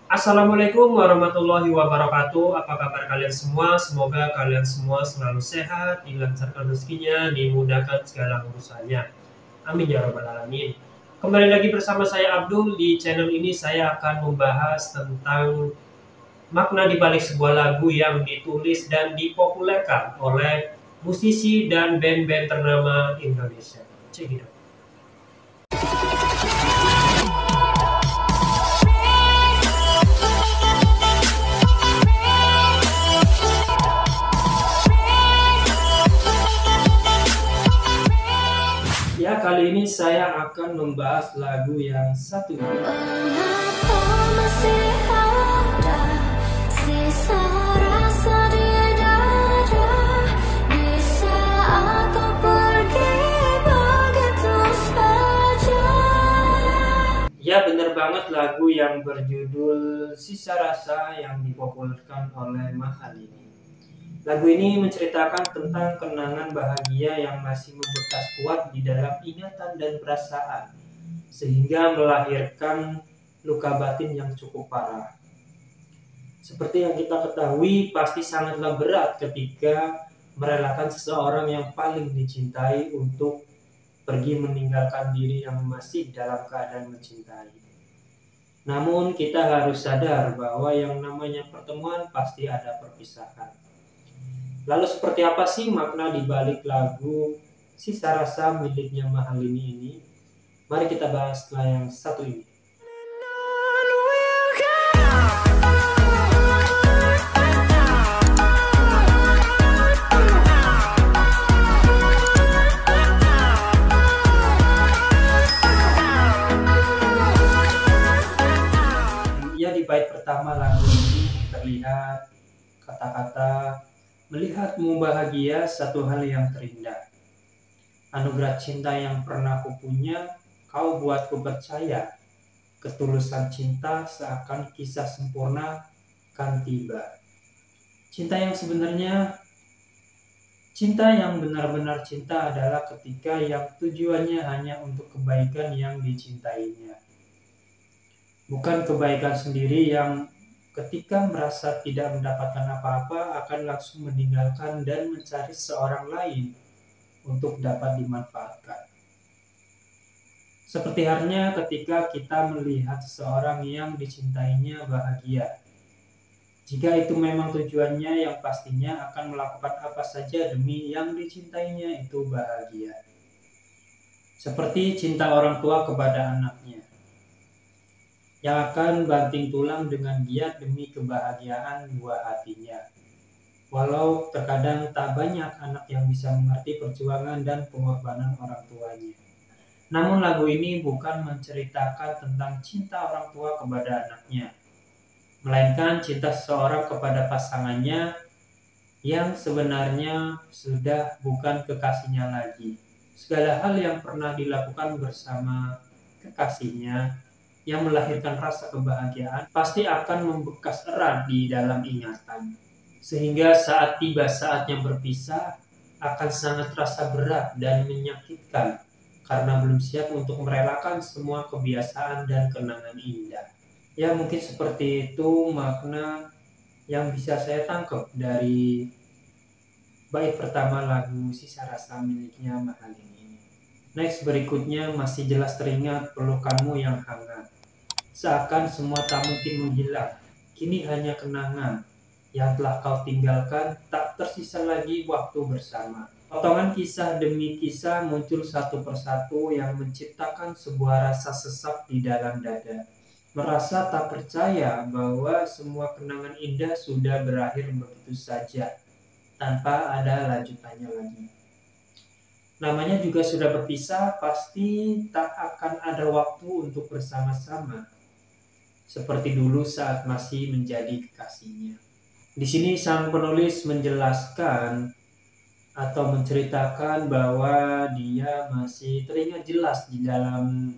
Assalamualaikum warahmatullahi wabarakatuh. Apa kabar kalian semua? Semoga kalian semua selalu sehat, dilancarkan rezekinya, dimudahkan segala urusannya. Amin ya rabbal alamin. Kembali lagi bersama saya Abdul. Di channel ini saya akan membahas tentang makna di balik sebuah lagu yang ditulis dan dipopulerkan oleh musisi dan band-band ternama Indonesia. Cek it out. Ya, kali ini saya akan membahas lagu yang satu ini. Mengapa masih ada sisa rasa di dada di saat kau pergi begitu saja? Ya, bener banget, lagu yang berjudul Sisa Rasa yang dipopulerkan oleh Mahal ini. Lagu ini menceritakan tentang kenangan bahagia yang masih membekas kuat di dalam ingatan dan perasaan, sehingga melahirkan luka batin yang cukup parah. Seperti yang kita ketahui, pasti sangatlah berat ketika merelakan seseorang yang paling dicintai untuk pergi meninggalkan diri yang masih dalam keadaan mencintai. Namun kita harus sadar bahwa yang namanya pertemuan pasti ada perpisahan. Lalu seperti apa sih makna di balik lagu Sisa Rasa miliknya Mahalini ini? Mari kita bahas setelah yang satu ini. Ya, di bait pertama lagu ini terlihat kata-kata, melihatmu bahagia satu hal yang terindah. Anugerah cinta yang pernah kupunya, kau buatku percaya. Ketulusan cinta seakan kisah sempurna kan tiba. Cinta yang sebenarnya, cinta yang benar-benar cinta adalah ketika yang tujuannya hanya untuk kebaikan yang dicintainya. Bukan kebaikan sendiri yang ketika merasa tidak mendapatkan apa-apa akan langsung meninggalkan dan mencari seorang lain untuk dapat dimanfaatkan. Seperti halnya ketika kita melihat seseorang yang dicintainya bahagia. Jika itu memang tujuannya, yang pastinya akan melakukan apa saja demi yang dicintainya itu bahagia. Seperti cinta orang tua kepada anaknya, yang akan banting tulang dengan giat demi kebahagiaan buah hatinya. Walau terkadang tak banyak anak yang bisa mengerti perjuangan dan pengorbanan orang tuanya. Namun lagu ini bukan menceritakan tentang cinta orang tua kepada anaknya, melainkan cinta seseorang kepada pasangannya yang sebenarnya sudah bukan kekasihnya lagi. Segala hal yang pernah dilakukan bersama kekasihnya yang melahirkan rasa kebahagiaan pasti akan membekas erat di dalam ingatan. Sehingga saat tiba saatnya berpisah akan sangat terasa berat dan menyakitkan karena belum siap untuk merelakan semua kebiasaan dan kenangan indah. Ya, mungkin seperti itu makna yang bisa saya tangkap dari bait pertama lagu Sisa Rasa miliknya Mahalini ini. Next, berikutnya masih jelas teringat pelukanmu yang hangat. Seakan semua tak mungkin menghilang, kini hanya kenangan yang telah kau tinggalkan, tak tersisa lagi waktu bersama. Potongan kisah demi kisah muncul satu persatu yang menciptakan sebuah rasa sesak di dalam dada. Merasa tak percaya bahwa semua kenangan indah sudah berakhir begitu saja, tanpa ada lanjutannya lagi. Namanya juga sudah berpisah, pasti tak akan ada waktu untuk bersama-sama seperti dulu saat masih menjadi kekasihnya. Di sini sang penulis menjelaskan atau menceritakan bahwa dia masih teringat jelas di dalam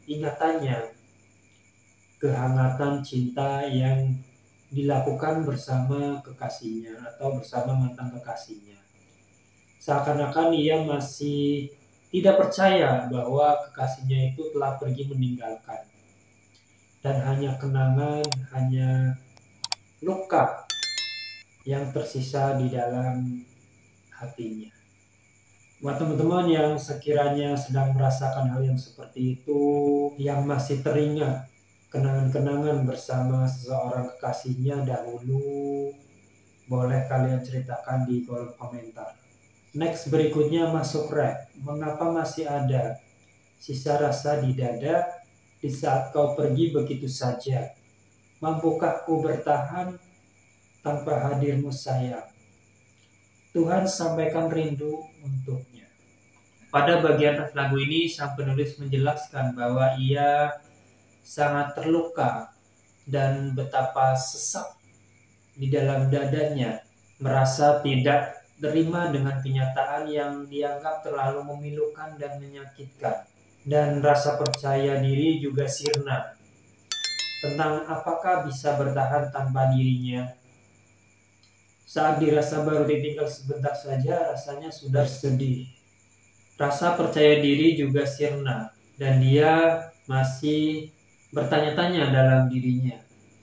ingatannya kehangatan cinta yang dilakukan bersama kekasihnya atau bersama mantan kekasihnya. Seakan-akan ia masih tidak percaya bahwa kekasihnya itu telah pergi meninggalkan. dan hanya kenangan, hanya luka yang tersisa di dalam hatinya. Buat teman-teman yang sekiranya sedang merasakan hal yang seperti itu, yang masih teringat kenangan-kenangan bersama seseorang kekasihnya dahulu, boleh kalian ceritakan di kolom komentar. Next berikutnya masuk rap. Mengapa masih ada sisa rasa di dada di saat kau pergi begitu saja? Mampukah ku bertahan tanpa hadirmu sayang? Tuhan sampaikan rindu untuknya. Pada bagian lagu ini sang penulis menjelaskan bahwa ia sangat terluka dan betapa sesak di dalam dadanya, merasa tidak terima dengan kenyataan yang dianggap terlalu memilukan dan menyakitkan, dan rasa percaya diri juga sirna tentang apakah bisa bertahan tanpa dirinya. Saat dirasa baru ditinggal sebentar saja, rasanya sudah sedih. Rasa percaya diri juga sirna, dan dia masih bertanya-tanya dalam dirinya,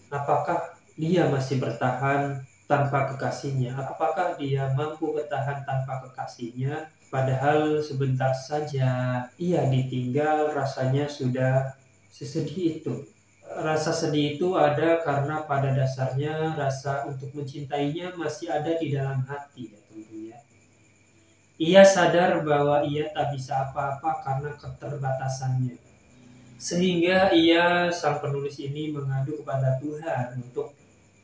apakah dia masih bertahan tanpa kekasihnya? Apakah dia mampu bertahan tanpa kekasihnya? Padahal sebentar saja ia ditinggal, rasanya sudah sesedih itu. Rasa sedih itu ada karena pada dasarnya rasa untuk mencintainya masih ada di dalam hati, ya tentunya. Ia sadar bahwa ia tak bisa apa-apa karena keterbatasannya. Sehingga sang penulis ini mengadu kepada Tuhan untuk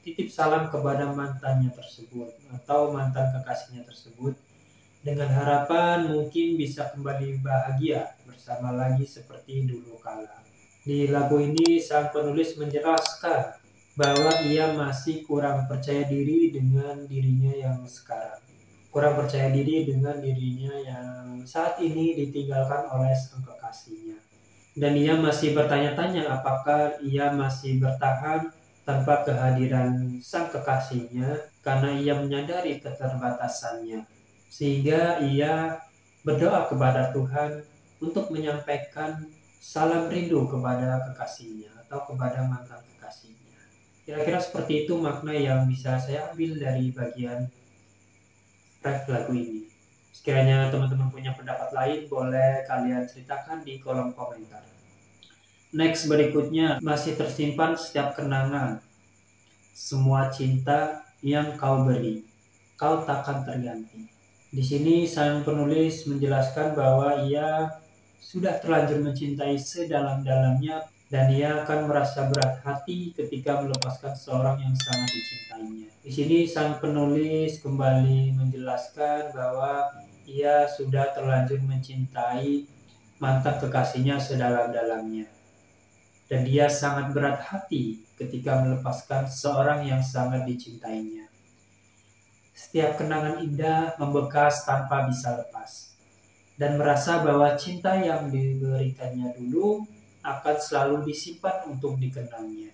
titip salam kepada mantannya tersebut atau mantan kekasihnya tersebut dengan harapan mungkin bisa kembali bahagia bersama lagi seperti dulu kala. Di lagu ini sang penulis menjelaskan bahwa ia masih kurang percaya diri dengan dirinya yang sekarang. Kurang percaya diri dengan dirinya yang saat ini ditinggalkan oleh sang kekasihnya. Dan ia masih bertanya-tanya apakah ia masih bertahan tanpa kehadiran sang kekasihnya karena ia menyadari keterbatasannya. Sehingga ia berdoa kepada Tuhan untuk menyampaikan salam rindu kepada kekasihnya atau kepada mantan kekasihnya. Kira-kira seperti itu makna yang bisa saya ambil dari bagian ref lagu ini. Sekiranya teman-teman punya pendapat lain, boleh kalian ceritakan di kolom komentar. Next berikutnya, masih tersimpan setiap kenangan. Semua cinta yang kau beri, kau takkan terganti. Di sini sang penulis menjelaskan bahwa ia sudah terlanjur mencintai sedalam-dalamnya dan ia akan merasa berat hati ketika melepaskan seorang yang sangat dicintainya. Di sini sang penulis kembali menjelaskan bahwa ia sudah terlanjur mencintai mantan kekasihnya sedalam-dalamnya. Dan dia sangat berat hati ketika melepaskan seorang yang sangat dicintainya. Setiap kenangan indah membekas tanpa bisa lepas. Dan merasa bahwa cinta yang diberikannya dulu akan selalu disimpan untuk dikenangnya.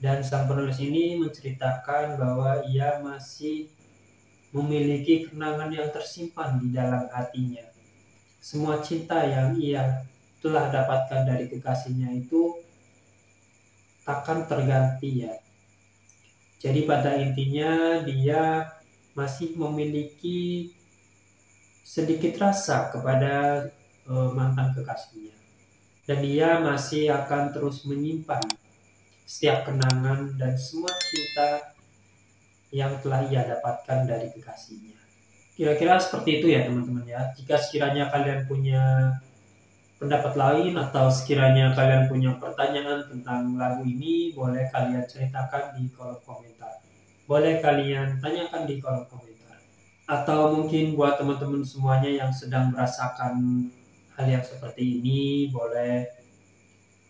Dan sang penulis ini menceritakan bahwa ia masih memiliki kenangan yang tersimpan di dalam hatinya. Semua cinta yang ia telah dapatkan dari kekasihnya itu takkan terganti, ya. Jadi pada intinya dia masih memiliki sedikit rasa kepada mantan kekasihnya, dan dia masih akan terus menyimpan setiap kenangan dan semua cinta yang telah ia dapatkan dari kekasihnya. Kira-kira seperti itu ya teman-teman ya. Jika sekiranya kalian punya pendapat lain atau sekiranya kalian punya pertanyaan tentang lagu ini, boleh kalian ceritakan di kolom komentar. Boleh kalian tanyakan di kolom komentar. Atau mungkin buat teman-teman semuanya yang sedang merasakan hal yang seperti ini, boleh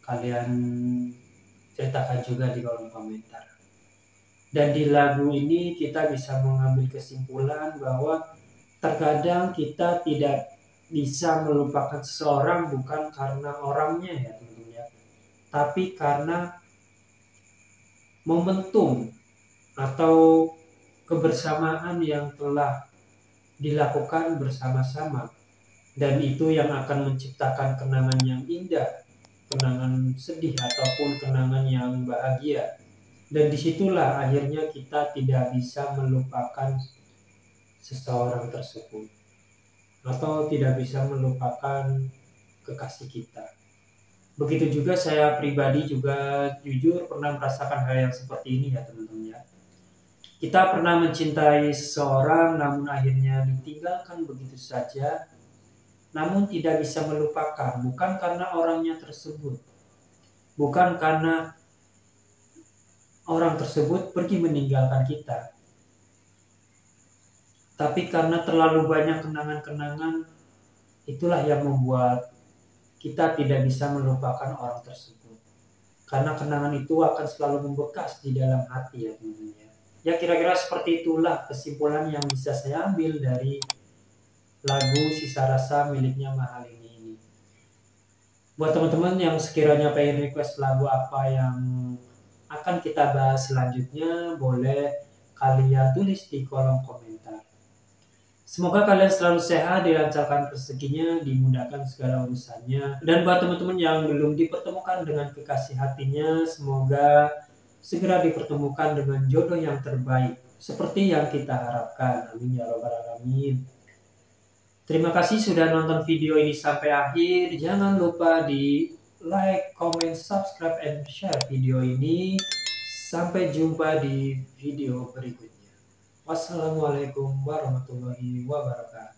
kalian ceritakan juga di kolom komentar. Dan di lagu ini kita bisa mengambil kesimpulan bahwa terkadang kita tidak bisa melupakan seseorang bukan karena orangnya, ya tentunya, tapi karena momentum atau kebersamaan yang telah dilakukan bersama-sama, dan itu yang akan menciptakan kenangan yang indah kenangan sedih ataupun kenangan yang bahagia. Dan disitulah akhirnya kita tidak bisa melupakan seseorang tersebut atau tidak bisa melupakan kekasih kita. Begitu juga saya pribadi juga jujur pernah merasakan hal yang seperti ini ya teman-teman ya. Kita pernah mencintai seseorang namun akhirnya ditinggalkan begitu saja, namun tidak bisa melupakan, bukan karena orangnya tersebut, bukan karena orang tersebut pergi meninggalkan kita, tapi karena terlalu banyak kenangan-kenangan. Itulah yang membuat kita tidak bisa melupakan orang tersebut. Karena kenangan itu akan selalu membekas di dalam hati ya teman-teman. Ya kira-kira seperti itulah kesimpulan yang bisa saya ambil dari lagu Sisa Rasa miliknya Mahalini ini. Buat teman-teman yang sekiranya pengen request lagu apa yang akan kita bahas selanjutnya, boleh kalian tulis di kolom komentar. Semoga kalian selalu sehat, dilancarkan rezekinya, dimudahkan segala urusannya. Dan buat teman-teman yang belum dipertemukan dengan kekasih hatinya, semoga segera dipertemukan dengan jodoh yang terbaik, seperti yang kita harapkan. Amin ya robbal alamin. Terima kasih sudah nonton video ini sampai akhir. Jangan lupa di like, comment, subscribe, and share video ini. Sampai jumpa di video berikutnya. Wassalamualaikum warahmatullahi wabarakatuh.